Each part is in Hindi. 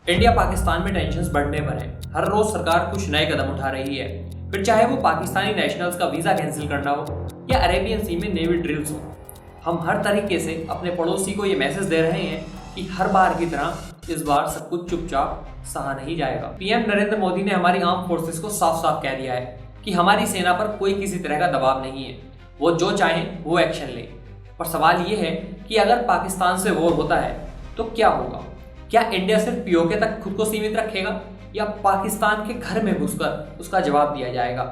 इंडिया पाकिस्तान में टेंशन्स बढ़ने पर है। हर रोज सरकार कुछ नए कदम उठा रही है, फिर चाहे वो पाकिस्तानी नेशनल्स का वीजा कैंसिल करना हो या अरेबियन सी में नेवी ड्रिल्स हो। हम हर तरीके से अपने पड़ोसी को ये मैसेज दे रहे हैं कि हर बार की तरह इस बार सब कुछ चुपचाप सहा नहीं जाएगा। पीएम नरेंद्र मोदी ने हमारी आर्म फोर्सेस को साफ साफ कह दिया है कि हमारी सेना पर कोई किसी तरह का दबाव नहीं है, वो जो चाहें वो एक्शन ले। पर सवाल ये है कि अगर पाकिस्तान से वॉर होता है तो क्या होगा? क्या इंडिया सिर्फ पीओके तक खुद को सीमित रखेगा या पाकिस्तान के घर में घुसकर उसका जवाब दिया जाएगा?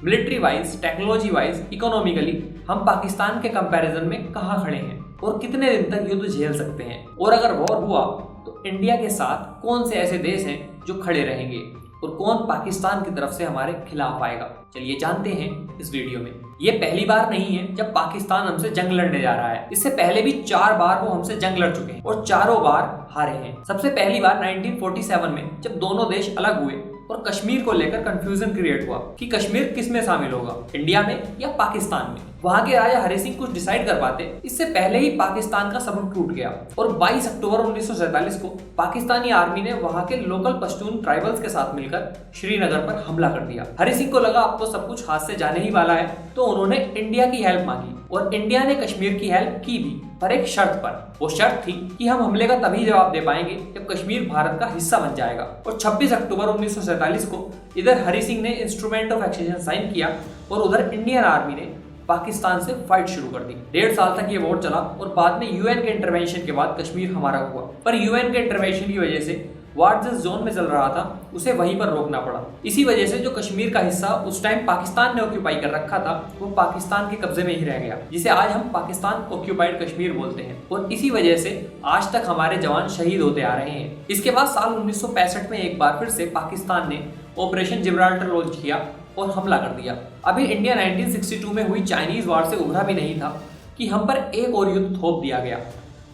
Military wise, technology wise, economically हम पाकिस्तान के कंपैरिजन में कहां खड़े हैं और कितने दिन तक युद्ध झेल सकते हैं? और अगर वॉर हुआ तो इंडिया के साथ कौन से ऐसे देश हैं जो खड़े रहेंगे और कौन पाकिस्तान की तरफ से हमारे खिलाफ आएगा? चलिए जानते हैं इस वीडियो में। ये पहली बार नहीं है जब पाकिस्तान हमसे जंग लड़ने जा रहा है। इससे पहले भी 4 बार वो हमसे जंग लड़ चुके हैं और चारों बार हारे हैं। सबसे पहली बार 1947 में जब दोनों देश अलग हुए और कश्मीर को लेकर कंफ्यूजन क्रिएट हुआ कि कश्मीर किस में शामिल होगा, इंडिया में या पाकिस्तान में। वहां के राजा हरि सिंह कुछ डिसाइड कर पाते, इससे पहले ही पाकिस्तान का सबक टूट गया और 22 अक्टूबर 1947 को पाकिस्तानी आर्मी ने वहां के लोकल पश्तून ट्राइबल्स के साथ मिलकर श्रीनगर पर हमला कर दिया। हरि सिंह को लगा अब तो सब कुछ हाथ से जाने ही वाला है, तो उन्होंने इंडिया की हेल्प मांगी और इंडिया ने कश्मीर की हेल्प की भी, पर एक शर्त पर। वो शर्त थी कि हम हमले का तभी जवाब दे पाएंगे जब कश्मीर भारत का हिस्सा बन जाएगा। और 26 अक्टूबर 1947 को इधर हरि सिंह ने इंस्ट्रूमेंट ऑफ एक्सेशन साइन किया और उधर इंडियन आर्मी ने पाकिस्तान से फाइट शुरू कर दी। 1.5 साल तक ये वॉर चला और बाद में यूएन के इंटरवेंशन के बाद कश्मीर हमारा हुआ। पर यूएन के इंटरवेंशन की वजह से वार जिस जोन में चल रहा था उसे वहीं पर रोकना पड़ा। इसी वजह से जो कश्मीर का हिस्सा उस टाइम पाकिस्तान ने ऑक्यूपाई कर रखा था वो पाकिस्तान के कब्जे में ही रह गया, जिसे आज हम पाकिस्तान ऑक्यूपाइड कश्मीर बोलते हैं। और इसी वजह से आज तक हमारे जवान शहीद होते आ रहे हैं। इसके बाद साल 1965 में एक बार फिर से पाकिस्तान ने ऑपरेशन जिब्राल्टर लॉन्च किया और हमला कर दिया। अभी इंडिया 1962 में हुई चाइनीज वार से उभरा भी नहीं था कि हम पर एक और युद्ध थोप दिया गया।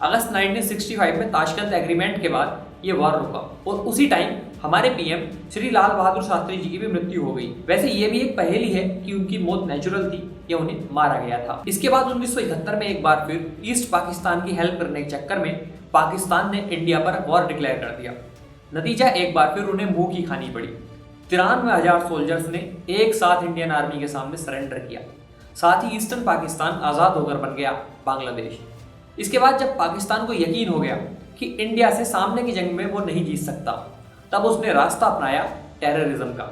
अगस्त 1965 में ताशकंद एग्रीमेंट के बाद ये वार रुका और उसी टाइम हमारे पीएम श्री लाल बहादुर शास्त्री जी की भी मृत्यु हो गई। वैसे ये भी एक पहेली है कि उनकी मौत नेचुरल थी या उन्हें मारा गया था। इसके बाद 1971 में एक बार फिर ईस्ट पाकिस्तान की हेल्प करने के चक्कर में पाकिस्तान ने इंडिया पर वॉर डिक्लेयर कर दिया। नतीजा एक बार फिर उन्हें मुंह की खानी पड़ी। 93,000 सोल्जर्स ने एक साथ इंडियन आर्मी के सामने सरेंडर किया। साथ ही ईस्टर्न पाकिस्तान आज़ाद होकर बन गया बांग्लादेश। इसके बाद जब पाकिस्तान को यकीन हो गया कि इंडिया से सामने की जंग में वो नहीं जीत सकता, तब उसने रास्ता अपनाया टेररिज्म का।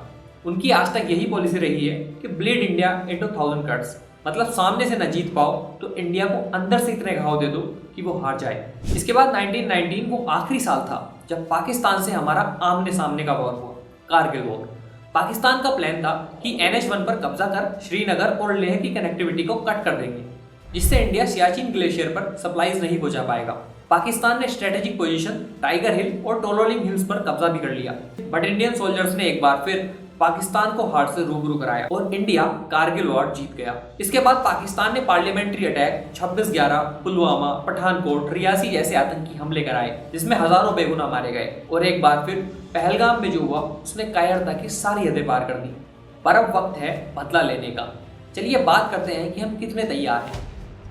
उनकी आज तक यही पॉलिसी रही है कि ब्लीड इंडिया इनटू 1000 कट्स, मतलब सामने से न जीत पाओ तो इंडिया को अंदर से इतने घाव दे दो कि वो हार जाए। इसके बाद 1919 वो आखिरी साल था जब पाकिस्तान से हमारा आमने सामने का वॉर हुआ, कारगिल वॉर। पाकिस्तान का प्लान था कि NH-1 पर कब्जा कर श्रीनगर और लेह की कनेक्टिविटी को कट कर देंगे, जिससे इंडिया सियाचिन ग्लेशियर पर सप्लाईज नहीं पहुंचा पाएगा। पाकिस्तान ने स्ट्रेटेजिक पोजीशन टाइगर हिल और टोलोलिंग हिल्स पर कब्जा भी कर लिया, बट इंडियन सोल्जर्स ने एक बार फिर पाकिस्तान को हार से रूबरू कराया और इंडिया कारगिल वॉर जीत गया। इसके बाद पाकिस्तान ने पार्लियामेंट्री अटैक 26/11, पुलवामा, पठानकोट, रियासी जैसे आतंकी हमले कराए, जिसमें हजारों बेगुनाह मारे गए। और एक बार फिर पहलगाम में जो हुआ उसने कायरता की सारी हदें पार कर दी। पर अब वक्त है बदला लेने का। चलिए बात करते हैं कि हम कितने तैयार हैं।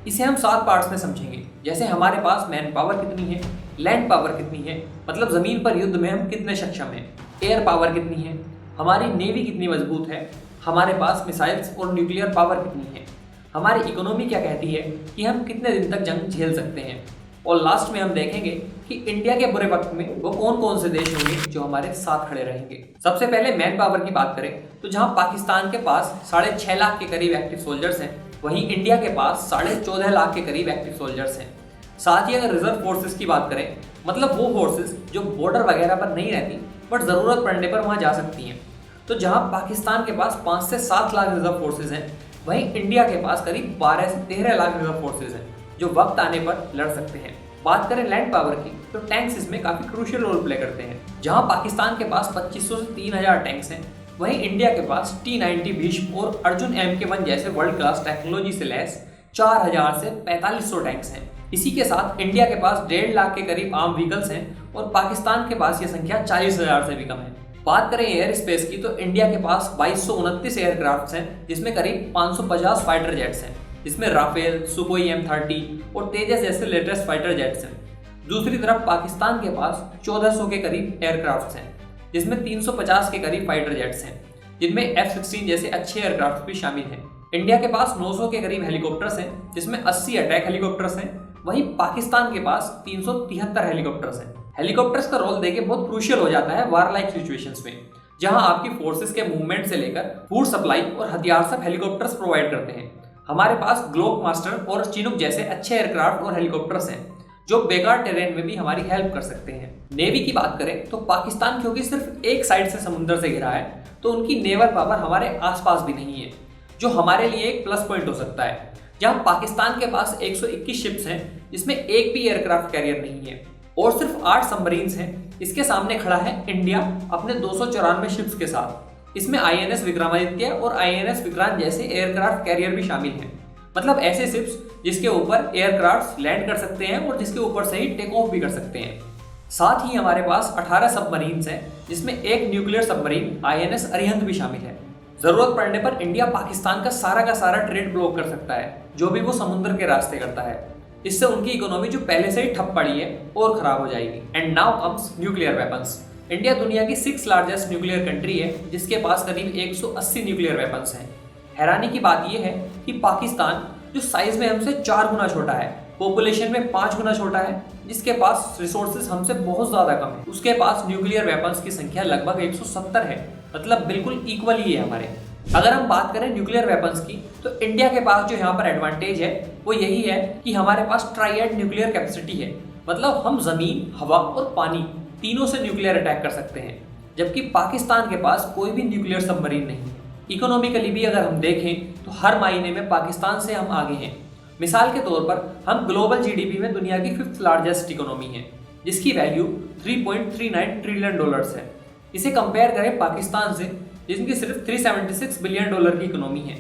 इसे हम 7 पार्ट्स में समझेंगे, जैसे हमारे पास मैन पावर कितनी है, लैंड पावर कितनी है, मतलब जमीन पर युद्ध में हम कितने सक्षम हैं, एयर पावर कितनी है, हमारी नेवी कितनी मजबूत है, हमारे पास मिसाइल्स और न्यूक्लियर पावर कितनी है, हमारी इकोनॉमी क्या कहती है कि हम कितने दिन तक जंग झेल सकते हैं, और लास्ट में हम देखेंगे कि इंडिया के बुरे वक्त में वो कौन कौन से देश होंगे जो हमारे साथ खड़े रहेंगे। सबसे पहले मैन पावर की बात करें तो जहां पाकिस्तान के पास 6.5 लाख के करीब एक्टिव सोल्जर्स हैं, वहीं इंडिया के पास 14.5 लाख के करीब एक्टिव सोल्जर्स हैं। साथ ही अगर रिजर्व फोर्सेस की बात करें, मतलब वो फोर्सेस जो बॉर्डर वगैरह पर नहीं रहती बट ज़रूरत पड़ने पर वहाँ जा सकती हैं, तो जहाँ पाकिस्तान के पास 5 से 7 लाख रिजर्व फोर्सेस हैं, वहीं इंडिया के पास करीब 12 से 13 लाख रिजर्व फोर्सेस हैं जो वक्त आने पर लड़ सकते हैं। बात करें लैंड पावर की तो टैंक्स इसमें काफ़ी क्रूशियल रोल प्ले करते हैं। जहाँ पाकिस्तान के पास 2500 से 3000 टैंक्स हैं, वहीं इंडिया के पास T-90 भीष्म और अर्जुन MK-1 जैसे वर्ल्ड क्लास टेक्नोलॉजी से लैस 4000 से 4500 टैंक्स हैं। इसी के साथ इंडिया के पास 1.5 लाख के करीब आर्म व्हीकल्स हैं और पाकिस्तान के पास ये संख्या 40,000 से भी कम है। बात करें एयर स्पेस की तो इंडिया के पास 2229 एयरक्राफ्ट हैं, जिसमें करीब 550 फाइटर जेट्स हैं, जिसमें राफेल, सुकोई M30 और तेजस जैसे लेटेस्ट फाइटर जेट्स हैं। दूसरी तरफ पाकिस्तान के पास 1400 के करीब एयरक्राफ्ट हैं, जिसमें 350 के करीब फाइटर जेट्स हैं, जिनमें F-16 जैसे अच्छे एयरक्राफ्ट भी शामिल हैं। इंडिया के पास 900 के करीब हेलीकॉप्टर्स हैं, जिसमें 80 अटैक हेलीकॉप्टर्स हैं। वहीं पाकिस्तान के पास 373 हेलीकॉप्टर्स हैं। हेलीकॉप्टर्स का रोल देके बहुत क्रूशियल हो जाता है वार लाइक सिचुएशंस में, जहां आपकी फोर्सेस के मूवमेंट से लेकर फूड सप्लाई और हथियार सब हेलीकॉप्टर्स प्रोवाइड करते हैं। हमारे पास ग्लोब मास्टर और चिनूक जैसे अच्छे एयरक्राफ्ट और हेलीकॉप्टर्स हैं, जो बेकार टेरेन में भी हमारी हेल्प कर सकते हैं। नेवी की बात करें तो पाकिस्तान क्योंकि सिर्फ एक साइड से समुद्र से घिरा है, तो उनकी नेवल पावर हमारे आसपास भी नहीं है, जो हमारे लिए एक प्लस पॉइंट हो सकता है। जहां पाकिस्तान के पास 121 शिप्स हैं, जिसमें एक भी एयरक्राफ्ट कैरियर नहीं है, और सिर्फ 8 सबमरीन्स हैं। इसके सामने खड़ा है इंडिया अपने 294 शिप्स के साथ। इसमें INS विक्रमादित्य और INS विक्रांत जैसे एयरक्राफ्ट कैरियर भी शामिल हैं। मतलब ऐसे शिप्स जिसके ऊपर एयरक्राफ्ट लैंड कर सकते हैं और जिसके ऊपर से ही टेक ऑफ भी कर सकते हैं। साथ ही हमारे पास 18 सबमरीन्स हैं, जिसमें एक न्यूक्लियर सबमरीन INS अरिहंत भी शामिल है। जरूरत पड़ने पर इंडिया पाकिस्तान का सारा ट्रेड ब्लॉक कर सकता है, जो भी वो समुद्र के रास्ते करता है। इससे उनकी इकोनॉमी जो पहले से ही ठप पड़ी है और खराब हो जाएगी। And now comes nuclear weapons. India दुनिया की 6th लार्जेस्ट न्यूक्लियर कंट्री है, जिसके पास करीब 180 न्यूक्लियर वेपन्स हैं। हैरानी की बात यह है कि पाकिस्तान जो साइज में हमसे 4 गुना छोटा है, पॉपुलेशन में 5 गुना छोटा है, जिसके पास रिसोर्सेज हमसे बहुत ज्यादा कम है, उसके पास न्यूक्लियर वेपन्स की संख्या लगभग 170 है। मतलब बिल्कुल इक्वल ही है हमारे। अगर हम बात करें न्यूक्लियर वेपन्स की, तो इंडिया के पास जो यहाँ पर एडवांटेज है वो यही है कि हमारे पास ट्राइएड न्यूक्लियर कैपेसिटी है। मतलब हम जमीन, हवा और पानी तीनों से न्यूक्लियर अटैक कर सकते हैं, जबकि पाकिस्तान के पास कोई भी न्यूक्लियर सबमरीन नहीं है। इकोनॉमिकली भी अगर हम देखें तो हर मायने में पाकिस्तान से हम आगे हैं। मिसाल के तौर पर हम ग्लोबल GDP में दुनिया की 5th लार्जेस्ट इकोनॉमी है, जिसकी वैल्यू $3.39 ट्रिलियन है। इसे कंपेयर करें पाकिस्तान से, जिनकी सिर्फ $376 बिलियन की इकोनॉमी है,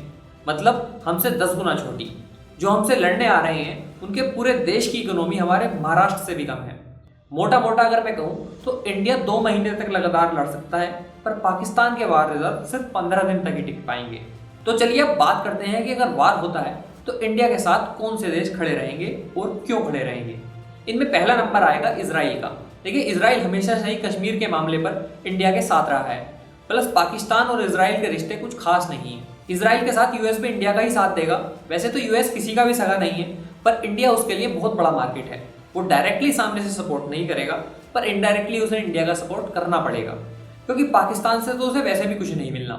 मतलब हमसे 10 गुना छोटी। जो हमसे लड़ने आ रहे हैं उनके पूरे देश की इकोनॉमी हमारे महाराष्ट्र से भी कम है। मोटा मोटा अगर मैं कहूँ तो इंडिया 2 महीने तक लगातार लड़ सकता है, पर पाकिस्तान के वार रिजर्व सिर्फ 15 दिन तक ही टिक पाएंगे। तो चलिए अब बात करते हैं कि अगर वार होता है तो इंडिया के साथ कौन से देश खड़े रहेंगे और क्यों खड़े रहेंगे। इनमें पहला नंबर आएगा इजराइल का। देखिए, इजराइल हमेशा से ही कश्मीर के मामले पर इंडिया के साथ रहा है। प्लस पाकिस्तान और इजराइल के रिश्ते कुछ खास नहीं है। इजराइल के साथ यूएस भी इंडिया का ही साथ देगा। वैसे तो यूएस किसी का भी सगा नहीं है, पर इंडिया उसके लिए बहुत बड़ा मार्केट है। वो डायरेक्टली सामने से सपोर्ट नहीं करेगा, पर इनडायरेक्टली उसे इंडिया का सपोर्ट करना पड़ेगा, क्योंकि पाकिस्तान से तो उसे वैसे भी कुछ नहीं मिलना।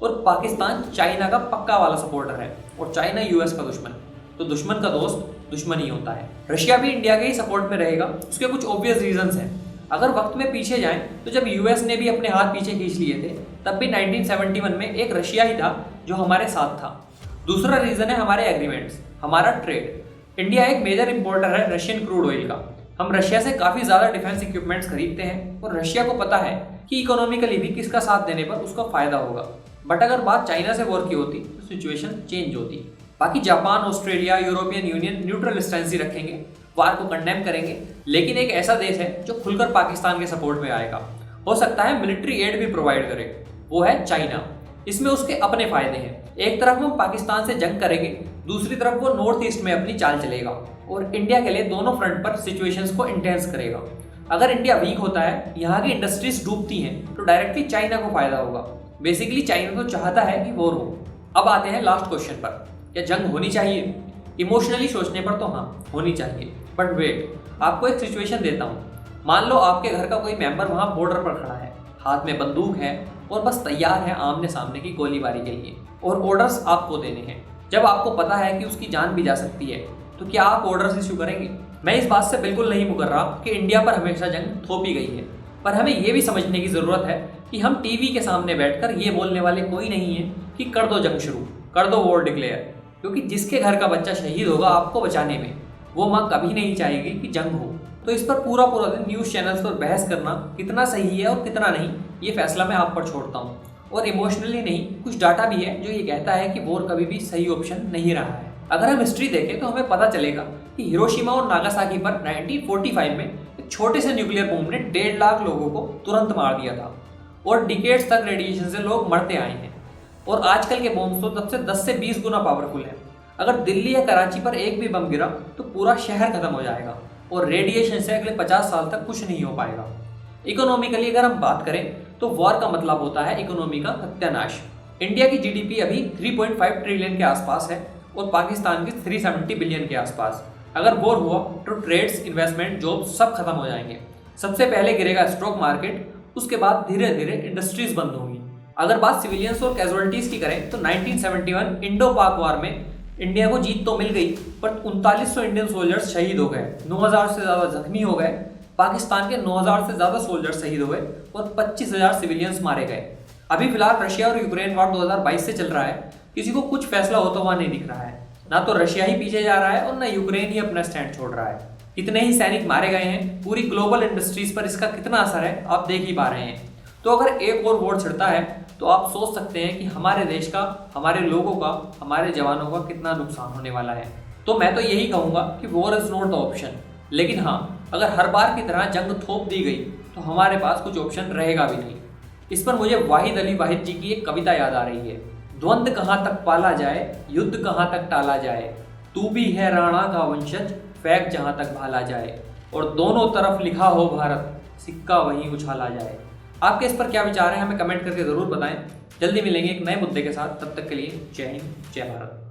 और पाकिस्तान चाइना का पक्का वाला सपोर्टर है और चाइना यूएस का दुश्मन। तो दुश्मन का दोस्त दुश्मन ही होता है। रशिया भी इंडिया के ही सपोर्ट में रहेगा। उसके कुछ ऑब्वियस रीजंस हैं। अगर वक्त में पीछे जाएं तो जब यूएस ने भी अपने हाथ पीछे खींच लिए थे, तब भी 1971 में एक रशिया ही था जो हमारे साथ था। दूसरा रीजन है हमारे एग्रीमेंट्स, हमारा ट्रेड। इंडिया एक मेजर इंपोर्टर है रशियन क्रूड ऑयल का। हम रशिया से काफी ज्यादा डिफेंस इक्विपमेंट्स खरीदते हैं और रशिया को पता है कि इकोनॉमिकली भी किसका साथ देने पर उसका फायदा होगा। बट अगर बात चाइना से वॉर की होती तो सिचुएशन चेंज होती। बाकी Japan, Australia, European Union neutral stance ही रखेंगे, वार को कंडेम करेंगे। लेकिन एक ऐसा देश है जो खुलकर पाकिस्तान के सपोर्ट में आएगा, हो सकता है मिलिट्री एड भी प्रोवाइड करे, वो है चाइना। इसमें उसके अपने फायदे हैं। एक तरफ वो पाकिस्तान से जंग करेंगे, दूसरी तरफ वो नॉर्थ ईस्ट में अपनी चाल चलेगा और इंडिया के लिए दोनों फ्रंट पर सिचुएशंस को इंटेंस करेगा। अगर इंडिया वीक होता है, यहाँ की इंडस्ट्रीज डूबती हैं, तो डायरेक्टली चाइना को फायदा होगा। बेसिकली चाइना तो चाहता है कि वॉर हो। अब आते हैं लास्ट क्वेश्चन पर, क्या जंग होनी चाहिए? इमोशनली सोचने पर तो हाँ, होनी चाहिए। बट वेट, आपको एक सिचुएशन देता हूँ। मान लो आपके घर का कोई मेंबर वहाँ बॉर्डर पर खड़ा है, हाथ में बंदूक है और बस तैयार है आमने सामने की गोलीबारी के लिए, और ऑर्डर्स आपको देने हैं। जब आपको पता है कि उसकी जान भी जा सकती है, तो क्या आप ऑर्डर्स इशू करेंगे? मैं इस बात से बिल्कुल नहीं मुकर रहा कि इंडिया पर हमेशा जंग थोपी गई है, पर हमें ये भी समझने की ज़रूरत है कि हम टीवी के सामने बैठकर ये बोलने वाले कोई नहीं है कि कर दो जंग शुरू, कर दो वॉर डिक्लेयर। क्योंकि जिसके घर का बच्चा शहीद होगा आपको बचाने में, वो माँ कभी नहीं चाहेगी कि जंग हो। तो इस पर पूरा दिन न्यूज़ चैनल्स पर बहस करना कितना सही है और कितना नहीं, ये फैसला मैं आप पर छोड़ता हूँ। और इमोशनली नहीं, कुछ डाटा भी है जो ये कहता है कि वॉर कभी भी सही ऑप्शन नहीं रहा है। अगर हम हिस्ट्री देखें तो हमें पता चलेगा कि हिरोशिमा और नागासाकी पर 1945 में एक छोटे से न्यूक्लियर बम ने 1.5 लाख लोगों को तुरंत मार दिया था, और डिकेड्स तक रेडिएशन से लोग मरते आए हैं। और आजकल के बॉम्ब्स तो तब से 10 से 20 गुना पावरफुल है। अगर दिल्ली या कराची पर एक भी बम गिरा तो पूरा शहर खत्म हो जाएगा। और रेडिएशन से अगले 50 साल तक कुछ नहीं हो पाएगा। इकोनॉमिकली अगर हम बात करें तो वॉर का मतलब होता है इकोनॉमी का सत्यानाश। इंडिया की जीडीपी अभी 3.5 ट्रिलियन के आसपास है और पाकिस्तान की 370 बिलियन के आसपास। अगर वॉर हुआ तो ट्रेड्स, इन्वेस्टमेंट, जॉब सब खत्म हो जाएंगे। सबसे पहले गिरेगा स्टॉक मार्केट, उसके बाद धीरे धीरे इंडस्ट्रीज बंद होंगी। अगर बात सिविलियंस और कैजुअलिटीज की करें तो 1971 इंडो पाक वार में इंडिया को जीत तो मिल गई, पर 3900 इंडियन सोल्जर्स शहीद हो गए, 9000 से ज्यादा जख्मी हो गए। पाकिस्तान के 9000 से ज्यादा सोल्जर्स शहीद हो गए और 25000 सिविलियंस मारे गए। अभी फिलहाल रशिया और यूक्रेन वॉर 2022 से चल रहा है, किसी को कुछ फैसला होता हुआ नहीं दिख रहा है। ना तो रशिया ही पीछे जा रहा है और ना यूक्रेन ही अपना स्टैंड छोड़ रहा है। कितने ही सैनिक मारे गए हैं, पूरी ग्लोबल इंडस्ट्रीज पर इसका कितना असर है आप देख ही पा रहे हैं। तो अगर एक और वॉर छिड़ता है तो आप सोच सकते हैं कि हमारे देश का, हमारे लोगों का, हमारे जवानों का कितना नुकसान होने वाला है। तो मैं तो यही कहूँगा कि war is not the option. लेकिन हाँ, अगर हर बार की तरह जंग थोप दी गई तो हमारे पास कुछ ऑप्शन रहेगा भी नहीं। इस पर मुझे वाहिद अली वाहिद जी की एक कविता याद आ रही है। द्वंद्व कहाँ तक पाला जाए, युद्ध कहाँ तक टाला जाए, तू भी है राणा का वंशज, फैक जहाँ तक भाला जाए, और दोनों तरफ लिखा हो भारत, सिक्का वहीं उछाला जाए। आपके इस पर क्या विचार है, हमें कमेंट करके ज़रूर बताएं। जल्दी मिलेंगे एक नए मुद्दे के साथ, तब तक के लिए जय हिंद, जय भारत।